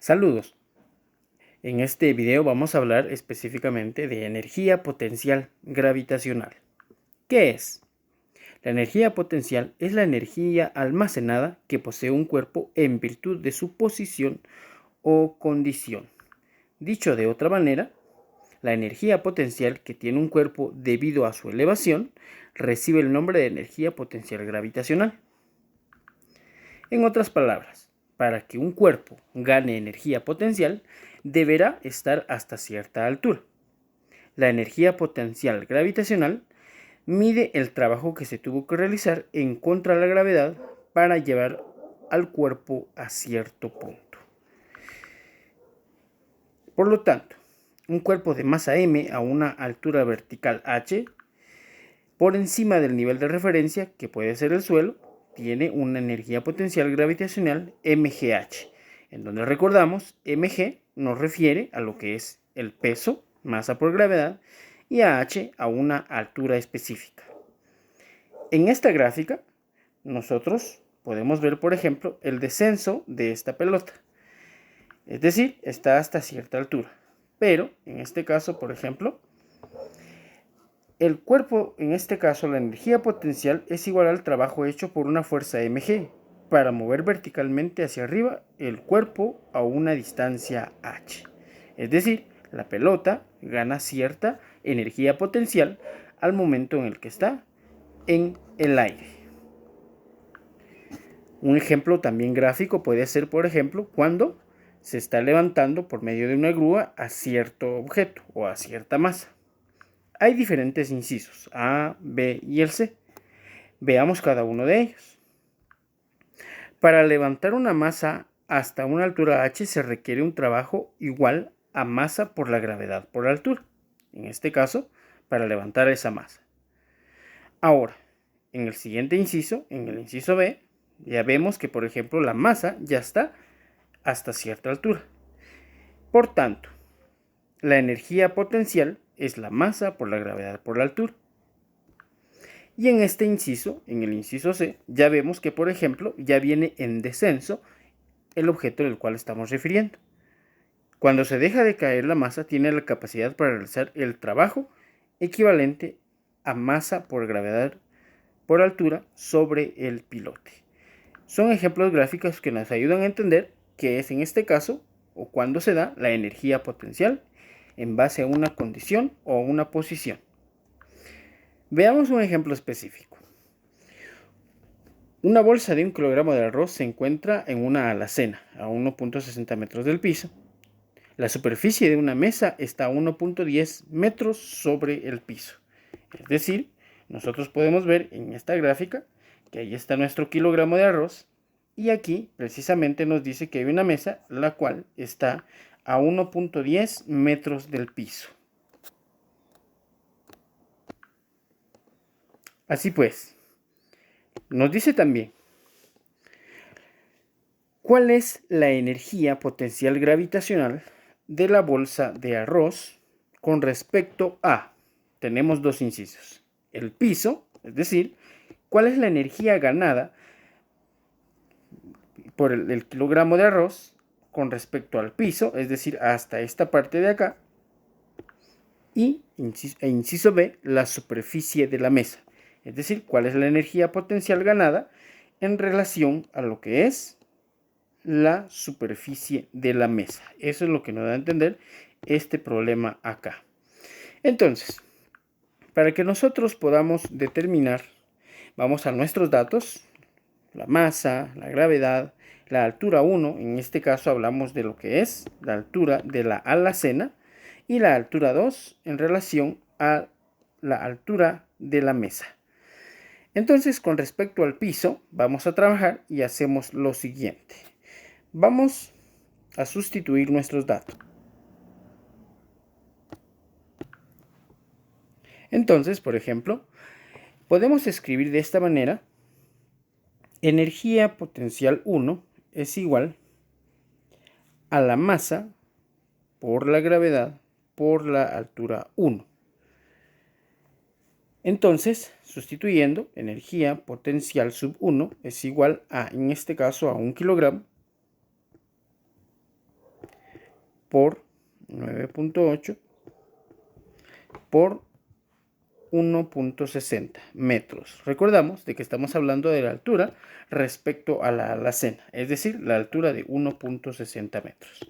Saludos. En este video vamos a hablar específicamente de energía potencial gravitacional. ¿Qué es? La energía potencial es la energía almacenada que posee un cuerpo en virtud de su posición o condición. Dicho de otra manera, la energía potencial que tiene un cuerpo debido a su elevación recibe el nombre de energía potencial gravitacional. En otras palabras, para que un cuerpo gane energía potencial, deberá estar hasta cierta altura. La energía potencial gravitacional mide el trabajo que se tuvo que realizar en contra de la gravedad para llevar al cuerpo a cierto punto. Por lo tanto, un cuerpo de masa m a una altura vertical h, por encima del nivel de referencia, que puede ser el suelo, tiene una energía potencial gravitacional mgh, en donde recordamos mg nos refiere a lo que es el peso, masa por gravedad, y a h a una altura específica. En esta gráfica nosotros podemos ver, por ejemplo, el descenso de esta pelota, es decir, está hasta cierta altura, pero en este caso, por ejemplo, el cuerpo, en este caso la energía potencial, es igual al trabajo hecho por una fuerza mg para mover verticalmente hacia arriba el cuerpo a una distancia h. Es decir, la pelota gana cierta energía potencial al momento en el que está en el aire. Un ejemplo también gráfico puede ser, por ejemplo, cuando se está levantando por medio de una grúa a cierto objeto o a cierta masa. Hay diferentes incisos, A, B y el C. Veamos cada uno de ellos. Para levantar una masa hasta una altura h se requiere un trabajo igual a masa por la gravedad por la altura. En este caso, para levantar esa masa. Ahora, en el siguiente inciso, en el inciso B, ya vemos que, por ejemplo, la masa ya está hasta cierta altura. Por tanto, la energía potencial es la masa por la gravedad por la altura. Y en este inciso, en el inciso C, ya vemos que, por ejemplo, ya viene en descenso el objeto del cual estamos refiriendo. Cuando se deja de caer la masa, tiene la capacidad para realizar el trabajo equivalente a masa por gravedad por altura sobre el pilote. Son ejemplos gráficos que nos ayudan a entender qué es en este caso o cuándo se da la energía potencial en base a una condición o una posición. Veamos un ejemplo específico. Una bolsa de 1 kilogramo de arroz se encuentra en una alacena a 1.60 metros del piso. La superficie de una mesa está a 1.10 metros sobre el piso. Es decir, nosotros podemos ver en esta gráfica que ahí está nuestro kilogramo de arroz y aquí precisamente nos dice que hay una mesa la cual está a 1.10 metros del piso. Así pues, nos dice también cuál es la energía potencial gravitacional de la bolsa de arroz con respecto a, tenemos dos incisos, el piso, es decir, cuál es la energía ganada por el kilogramo de arroz con respecto al piso, es decir, hasta esta parte de acá, y inciso B, la superficie de la mesa, es decir, cuál es la energía potencial ganada en relación a lo que es la superficie de la mesa. Eso es lo que nos da a entender este problema acá. Entonces, para que nosotros podamos determinar, vamos a nuestros datos, la masa, la gravedad, la altura 1, en este caso hablamos de lo que es la altura de la alacena, y la altura 2 en relación a la altura de la mesa. Entonces, con respecto al piso, vamos a trabajar y hacemos lo siguiente. Vamos a sustituir nuestros datos. Entonces, por ejemplo, podemos escribir de esta manera: energía potencial 1 es igual a la masa por la gravedad por la altura 1. Entonces, sustituyendo, energía potencial sub 1 es igual a, en este caso, a 1 kilogramo por 9.8 por 1.60 metros. Recordamos de que estamos hablando de la altura respecto a la alacena, es decir, la altura de 1.60 metros.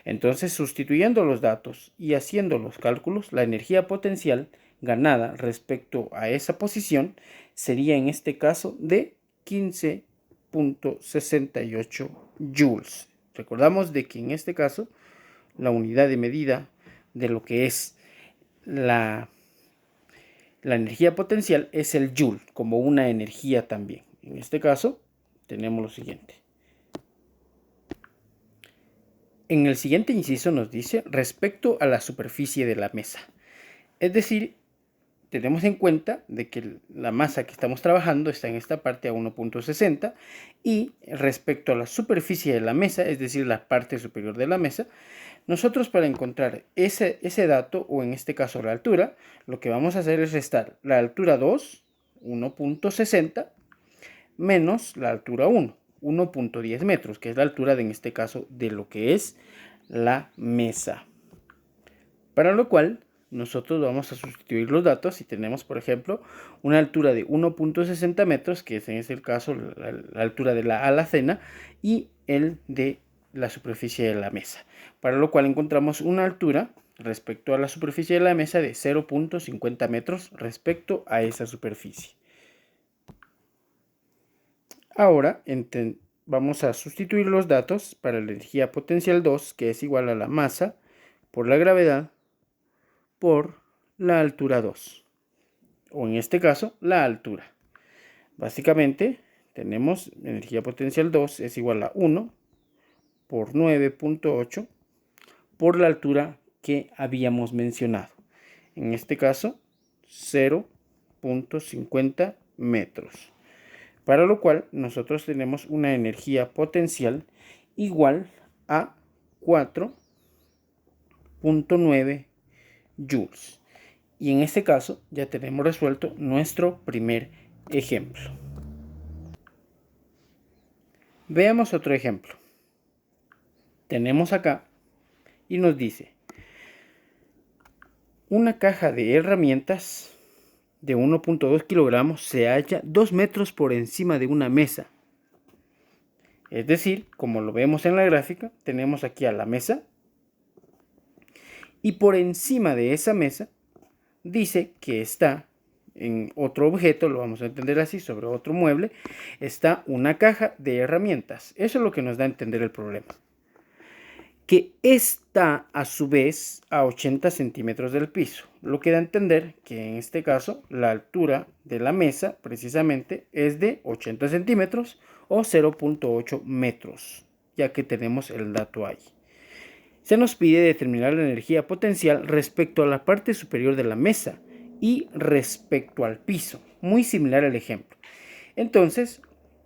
Entonces, sustituyendo los datos y haciendo los cálculos, la energía potencial ganada respecto a esa posición sería en este caso de 15.68 joules. Recordamos de que en este caso la unidad de medida de lo que es la energía potencial es el joule, como una energía también. En este caso tenemos lo siguiente. En el siguiente inciso nos dice respecto a la superficie de la mesa. Es decir, tenemos en cuenta de que la masa que estamos trabajando está en esta parte a 1.60 y respecto a la superficie de la mesa, es decir, la parte superior de la mesa, nosotros para encontrar ese dato, o en este caso la altura, lo que vamos a hacer es restar la altura 2, 1.60, menos la altura 1, 1.10 metros, que es la altura en este caso de lo que es la mesa. Para lo cual nosotros vamos a sustituir los datos y tenemos, por ejemplo, una altura de 1.60 metros, que es en este caso la altura de la alacena, y el de la superficie de la mesa. Para lo cual encontramos una altura respecto a la superficie de la mesa de 0.50 metros respecto a esa superficie. Ahora vamos a sustituir los datos para la energía potencial 2, que es igual a la masa por la gravedad por la altura 2, o en este caso la altura. Básicamente tenemos energía potencial 2 es igual a 1 por 9.8 por la altura que habíamos mencionado. En este caso 0.50 metros. Para lo cual nosotros tenemos una energía potencial igual a 4.9 joules. Y en este caso ya tenemos resuelto nuestro primer ejemplo. Veamos otro ejemplo. Tenemos acá y nos dice una caja de herramientas de 1.2 kilogramos se halla 2 metros por encima de una mesa. Es decir, como lo vemos en la gráfica, tenemos aquí a la mesa y por encima de esa mesa dice que está en otro objeto, lo vamos a entender así, sobre otro mueble, está una caja de herramientas. Eso es lo que nos da a entender el problema. Que está a su vez a 80 centímetros del piso, lo que da a entender que en este caso la altura de la mesa precisamente es de 80 centímetros o 0.8 metros, ya que tenemos el dato ahí. Se nos pide determinar la energía potencial respecto a la parte superior de la mesa y respecto al piso, muy similar al ejemplo. Entonces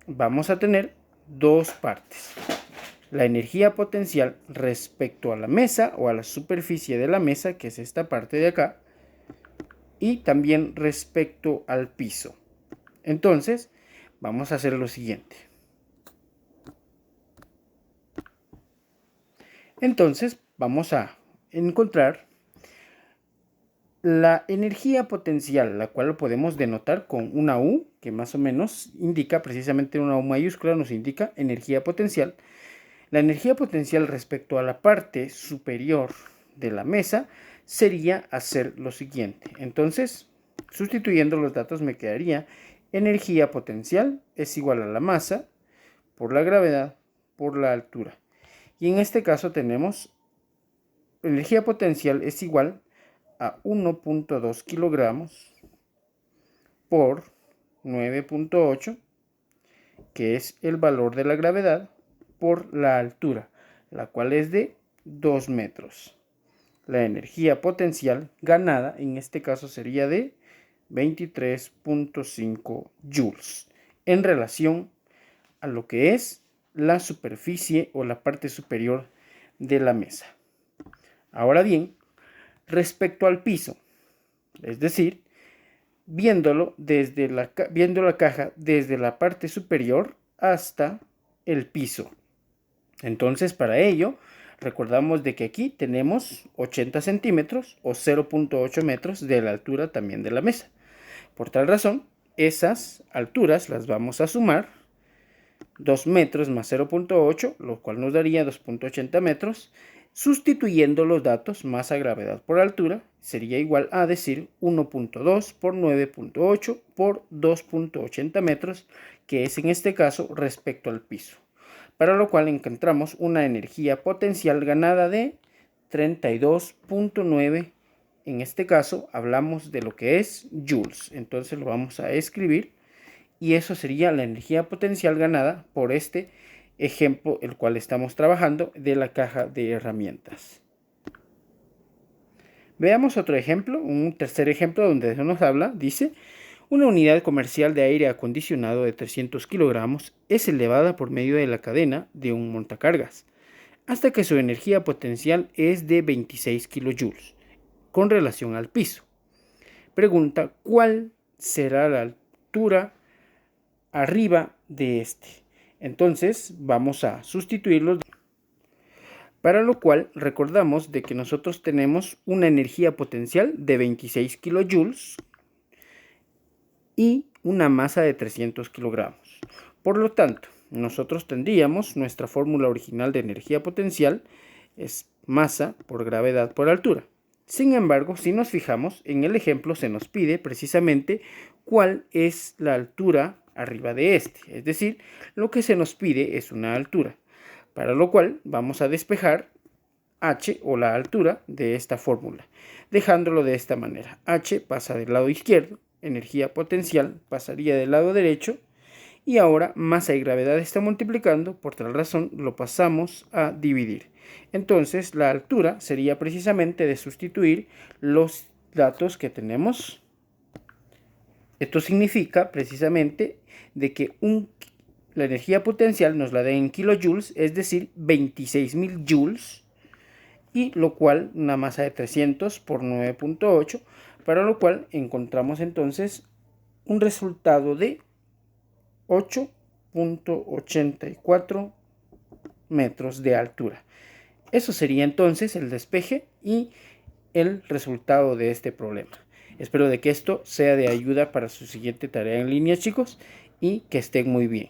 vamos a tener dos partes. La energía potencial respecto a la mesa o a la superficie de la mesa, que es esta parte de acá, y también respecto al piso. Entonces, vamos a hacer lo siguiente. Entonces, vamos a encontrar la energía potencial, la cual lo podemos denotar con una U, que más o menos indica, precisamente una U mayúscula nos indica energía potencial. La energía potencial respecto a la parte superior de la mesa sería hacer lo siguiente. Entonces, sustituyendo los datos me quedaría energía potencial es igual a la masa por la gravedad por la altura. Y en este caso tenemos energía potencial es igual a 1.2 kilogramos por 9.8, que es el valor de la gravedad, por la altura, la cual es de 2 metros. La energía potencial ganada en este caso sería de 23.5 joules en relación a lo que es la superficie o la parte superior de la mesa. Ahora bien, respecto al piso, es decir, viendo la caja desde la parte superior hasta el piso. Entonces, para ello, Recordamos de que aquí tenemos 80 centímetros o 0.8 metros de la altura también de la mesa. Por tal razón, esas alturas las vamos a sumar. 2 metros más 0.8, lo cual nos daría 2.80 metros. Sustituyendo los datos, masa, gravedad por altura, sería igual a decir 1.2 por 9.8 por 2.80 metros, que es en este caso respecto al piso. Para lo cual encontramos una energía potencial ganada de 32.9. En este caso hablamos de lo que es joules. Entonces lo vamos a escribir. Y eso sería la energía potencial ganada por este ejemplo, el cual estamos trabajando de la caja de herramientas. Veamos otro ejemplo, un tercer ejemplo donde se nos habla, dice, una unidad comercial de aire acondicionado de 300 kilogramos es elevada por medio de la cadena de un montacargas, hasta que su energía potencial es de 26 kilojoules con relación al piso. Pregunta, ¿cuál será la altura arriba de este? Entonces vamos a sustituirlos, para lo cual recordamos de que nosotros tenemos una energía potencial de 26 kilojoules y una masa de 300 kilogramos. Por lo tanto, nosotros tendríamos nuestra fórmula original de energía potencial es masa por gravedad por altura. Sin embargo, si nos fijamos en el ejemplo, se nos pide precisamente cuál es la altura arriba de este. Es decir, lo que se nos pide es una altura. Para lo cual vamos a despejar h o la altura de esta fórmula, dejándolo de esta manera. H pasa del lado izquierdo, energía potencial pasaría del lado derecho, y ahora masa y gravedad está multiplicando, por tal razón lo pasamos a dividir. Entonces la altura sería precisamente de sustituir los datos que tenemos. Esto significa precisamente de que la energía potencial nos la da en kilojoules, es decir, 26.000 joules, y lo cual una masa de 300 por 9.8, para lo cual encontramos entonces un resultado de 8.84 metros de altura. Eso sería entonces el despeje y el resultado de este problema. Espero de que esto sea de ayuda para su siguiente tarea en línea, chicos, y que estén muy bien.